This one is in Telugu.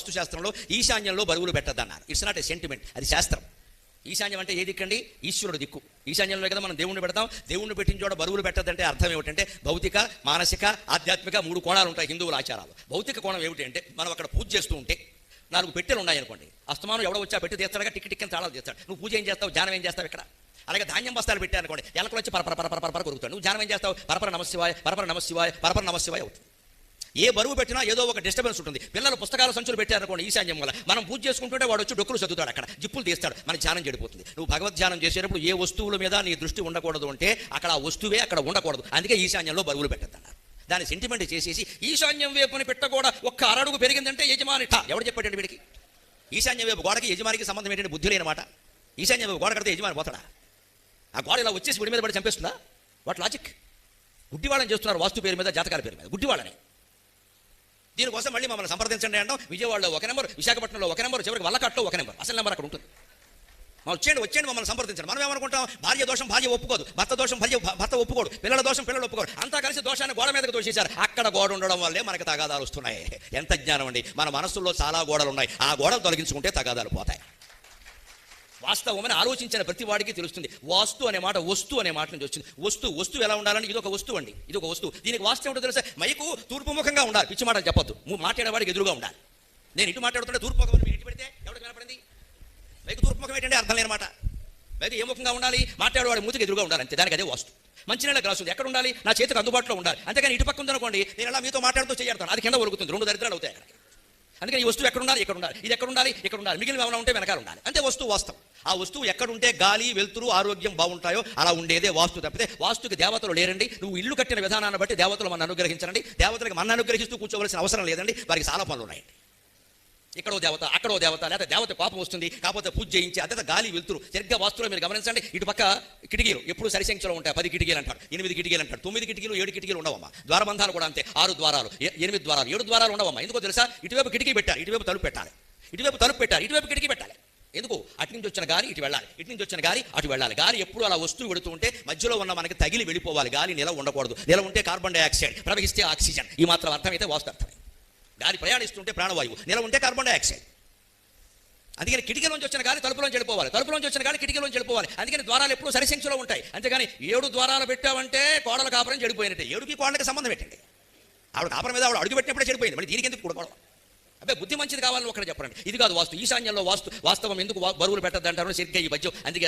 వాస్తు శాస్త్రంలో ఈశాన్యంలో బరువులు పెట్టద్దన్నారు. ఇట్స్ నాట్ ఏ సెంటిమెంట్, అది శాస్త్రం. ఈశాన్యం అంటే ఏ దిక్కండి? ఈశ్వరుడు దిక్కు. ఈశాన్యంలో కదా మనం దేవుణ్ణి పెడతాం. దేవుణ్ణి పెట్టిన చోట బరువులు పెట్టద్దంటే అర్థం ఏమిటంటే భౌతిక, మానసిక, ఆధ్యాత్మిక 3 కోణాలు ఉంటాయి హిందువుల ఆచారాలు. భౌతిక కోణం ఏమిటి అంటే మనం అక్కడ పూజ చేస్తూ ఉంటే 4 పెట్టెలు ఉన్నాయనుకోండి, అస్తమానం ఎవడో వచ్చా పెట్టి తీస్తాడుగా, టిక్కి తాళాలు తీస్తాడు. నువ్వు పూజ ఏం చేస్తావు? ధ్యానం ఏం చేస్తావు ఇక్కడ? అలాగే ధాన్యం బస్తాలు పెట్టారనుకోండి, ఎలకలు వచ్చి పరపర కొరుకుతాడు. నువ్వు ధ్యానం ఏం చేస్తావు? పరపర నమశివాయ, పరపర నమశివాయ, పరపర నమశివాయ అవుతుంది. ఏ బరువు పెట్టినా ఏదో ఒక డిస్టర్బెన్స్ ఉంటుంది. పిల్లలు పుస్తకాల సంచులు పెట్టారనుకోండి ఈశాన్యం వల్ల, మనం పూజ చేసుకుంటుంటే వాడు వచ్చి డొక్కులు చదువుతాడు, అక్కడ జిప్పులు తీస్తాడు, మన ధ్యానం చెడిపోతుంది. నువ్వు భగవద్ ధ్యానం చేసేటప్పుడు ఏ వస్తువుల మీద నీ దృష్టి ఉండకూడదు అంటే అక్కడ ఆ వస్తువే అక్కడ ఉండకూడదు. అందుకే ఈశాన్యంలో బరువులు పెట్టద్దన్నారు. దాన్ని సెంటిమెంట్ చేసేసి ఈశాన్యం వైపుని పెట్టకూడ ఒక్క అరడుగు పెరిగిందంటే యజమాని ఎవడు చెప్పాడండి వీడికి? ఈశాన్యం వైపు గోడకి యజమానికి సంబంధం ఏంటంటే బుద్ధి లేనమాట. ఈశాన్యం వైపు గోడ కడితే యజమాని పోతాడా? ఆ గోడ ఇలా వచ్చేసి వీడి మీద పడి చంపేస్తుందా? What logic? గుడ్డివాళ్ళని చేస్తున్నారు వాస్తు పేరు మీద, జాతకాల పేరు మీద గుడ్డివాళ్ళని. దీనికోసం మళ్ళీ మమ్మల్ని సంప్రదించండి అంటాం. విజయవాడలో 1 నెంబర్, విశాఖపట్నంలో 1 నెంబర్, చివరికి వల్లకాట్లో 1 నెంబర్, అసలు నెంబర్ అక్కడ ఉంటుంది. వచ్చేయండి మమ్మల్ని సంప్రదించండి. మనం ఏమనుకుంటాం? భార్య దోషం భార్య ఒప్పుకోదు, భర్త దోషం భర్త ఒప్పుకోడు, పిల్లల దోషం పిల్లలు ఒప్పుకోడు, అంతా కలిసి దోషాన్ని గోడ మీదకి దోషేశారు. అక్కడ గోడ ఉండడం వల్లే మనకి తగాదాలు వస్తున్నాయి. ఎంత జ్ఞానం అండి! మన మనస్సులో చాలా గోడలు ఉన్నాయి, ఆ గోడలు తొలగించుకుంటే తగాదాలు పోతాయి. వాస్తవమని ఆలోచించిన ప్రతి వాడికి తెలుస్తుంది. వాస్తు అనే మాట వస్తు అనే మాట నుంచి వచ్చింది. వస్తువు ఎలా ఉండాలని ఇది ఒక వస్తువు అండి, ఇది ఒక వస్తువు. దీనికి వాస్తవం ఏంటో తెలుసా? మైకు తూర్పుముఖంగా ఉండాలి, పిచ్చి మాటలు చెప్పొద్దు. మాట్లాడేవాడికి ఎదురుగా ఉండాలి. నేను ఇటు మాట్లాడుతుంటే తూర్పుముఖం మీరు ఇటు పెడితే ఎవరికి వినపడింది? మైకు తూర్పుముఖం ఏంటంటే అర్థం లేని మాట. మైకు ఏ ముఖంగా ఉండాలి? మాట్లాడేవాడి మూతికి ఎదురుగా ఉండాలి, అంతే. దానికి అదే వాస్తు. మంచినీళ్ళ గ్లాసు ఉంది, ఎక్కడ ఉండాలి? నా చేతికి అందుబాటులో ఉండాలి. అంతేగాని ఇటు పక్క ఉందనుకోండి, నేను అలా మీతో మాట్లాడుతూ చేయడతాను, అది కింద ఒరుగుతుంది, 2 దరిద్రాలు అవుతాయి అక్కడ. అందుకని ఈ వస్తువు ఎక్కడ ఉండాలి? ఇక్కడ ఉండాలి. ఇది ఎక్కడ ఉండాలి? ఇక్కడ ఉండాలి. మిగిలిన ఏమైనా ఉంటే వెనకాల ఉండాలి, అంతే వస్తువు వాస్తవం. ఆ వస్తువు ఎక్కడుంటే గాలి, వెలుతురు, ఆరోగ్యం బాగుంటాయో అలా ఉండేదే వాస్తు తప్పితే వాస్తుకి దేవతలు లేరండి. నువ్వు ఇల్లు కట్టిన విధానాన్ని బట్టి దేవతలు మన అనుగ్రహించండి. దేవతలకు మన అనుగ్రహిస్తూ కూర్చోవలసిన అవసరం లేదండి, వారికి చాలా పనులు ఉన్నాయండి. ఇక్కడో దేవత, అక్కడో దేవత, లేదా దేవత కోపం వస్తుంది కాకపోతే పూజ చేయించి, అదే గాలి, వెలుతురు సరిగ్గా వాస్తులో మీరు గమనించండి. ఇటు పక్క కిటికీలు ఎప్పుడు సరిసంఖ్యలో ఉంటాయి. 10 కిటికీలు అంటారు, 8 కిటికీలు అంటారు, 9 కిటికీలు, 7 కిటికీలు ఉండవమ్మా. ద్వారబంధాలు కూడా అంతే, 6 ద్వారాలు, 8 ద్వారాలు, 7 ద్వారాలు ఉండవమ్మా. ఎందుకో తెలుసా? ఇటువైపు కిటికీ పెట్టారు, ఇటువైపు తలుపు పెట్టాలి. ఇటువైపు తలుపు పెట్టారు, ఇటువైపు కిటికీ పెట్టాలి. ఎందుకు? అటు నుంచి వచ్చిన గాలి ఇటు వెళ్ళాలి, ఇటు నుంచి వచ్చిన గాలి అటు వెళ్ళాలి. గాలి ఎప్పుడు అలా వస్తువు వెళుతూ ఉంటే మధ్యలో ఉన్న మనకి తగిలి వెళ్ళిపోవాలి. గాలి నిల ఉండకూడదు. నిల ఉంటే కార్బన్ డైఆక్సైడ్, ప్రవహిస్తే ఆక్సిజన్. ఈ మాత్రం అర్థమైతే వాస్తు అర్థమే. గాలి ప్రయాణిస్తుంటే ప్రాణవాయువు, నిల ఉంటే కార్బన్ డైఆక్సైడ్. అందుకని కిటికీలోంచి వచ్చిన గాలి తలుపులోంచి వెళ్ళిపోవాలి, తలుపులోంచి వచ్చిన గాలి కిటికీలోంచి వెళ్ళిపోవాలి. అందుకని ద్వారాలు ఎప్పుడు సరిసంఖ్యలో ఉంటాయి. అంతేగాని 7 ద్వారాలు పెట్టామంటే కోడల కాపురం చెడిపోయినట్టే. 7కి కోడలకి సంబంధం పెట్టండి. ఆవిడ కాపురం మీద ఆవిడ అడుగు పెట్టినప్పుడే చెడిపోయింది, మరి దీనికి ఎందుకు కూడకూడదు? అబ్బాయి బుద్ధి మంచిది కావాలని ఒకటి చెప్పండి. ఇది కాదు వాస్తు. ఈశాన్యంలో వాస్తవం ఎందుకు బరువులు పెట్టద్దు అంటారు సరిగ్గా ఈ మధ్య. అందుకే